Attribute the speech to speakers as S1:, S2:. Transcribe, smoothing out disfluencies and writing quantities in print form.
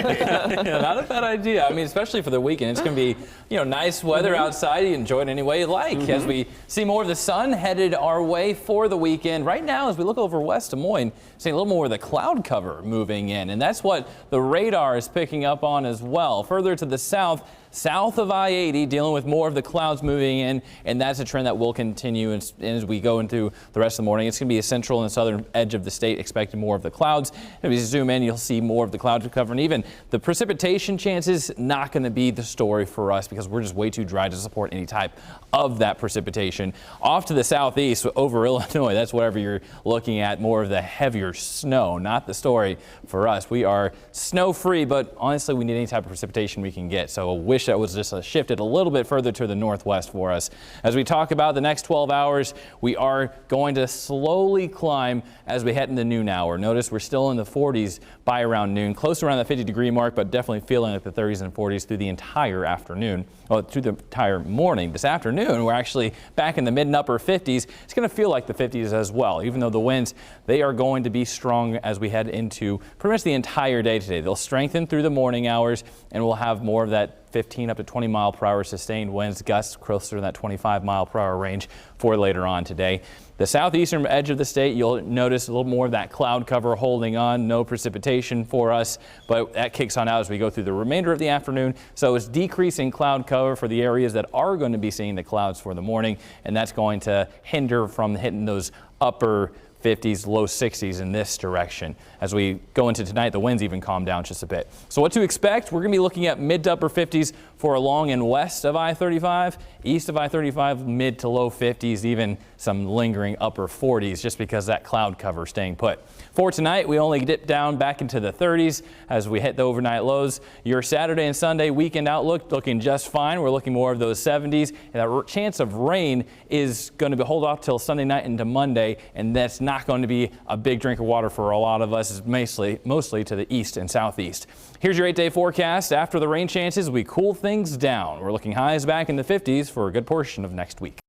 S1: Not a bad idea. I mean, especially for the weekend. It's going to be, nice weather outside. You enjoy it any way you like. As we see more of the sun headed our way for the weekend. Right now, as we look over West Des Moines, seeing a little more of the cloud cover moving in. And that's what the radar is picking up on as well. Further to the south of I-80, dealing with more of the clouds moving in, and that's a trend that will continue as we go into the rest of the morning. It's going to be a central and southern edge of the state, expecting more of the clouds. If you zoom in, you'll see more of the clouds cover, and even the precipitation chances not going to be the story for us because we're just way too dry to support any type of that precipitation. Off to the southeast over Illinois, that's whatever you're looking at, more of the heavier snow, not the story for us. We are snow free, but honestly, we need any type of precipitation we can get. So I wish that was just shifted a little bit further to the northwest for us. As we talk about the next 12 hours, we are going to slowly climb as we head into noon hour. Notice we're still in the 40s by around noon, close around the 50-degree mark, but definitely feeling like the 30s and 40s through the entire afternoon, through the entire morning. This afternoon, we're actually back in the mid and upper 50s. It's going to feel like the 50s as well, even though the winds, they are going to be strong as we head into pretty much the entire day today. They'll strengthen through the morning hours, and we'll have more of that 15 up to 20 mile per hour sustained winds, gusts closer to that 25 mile per hour range for later on today. The southeastern edge of the state, you'll notice a little more of that cloud cover holding on, no precipitation for us, but that kicks on out as we go through the remainder of the afternoon. So it's decreasing cloud cover for the areas that are going to be seeing the clouds for the morning, and that's going to hinder from hitting those upper 50s, low 60s in this direction. As we go into tonight, the winds even calm down just a bit. So what to expect? We're going to be looking at mid to upper 50s for along and west of I-35, east of I-35, mid to low 50s, even some lingering upper 40s just because that cloud cover staying put. For tonight, we only dip down back into the 30s as we hit the overnight lows. Your Saturday and Sunday weekend outlook looking just fine. We're looking more of those 70s, and that chance of rain is going to be hold off till Sunday night into Monday, and that's not going to be a big drink of water for a lot of us. It's mostly to the east and southeast. Here's your 8-day forecast. After the rain chances, we cool things down. We're looking highs back in the 50s for a good portion of next week.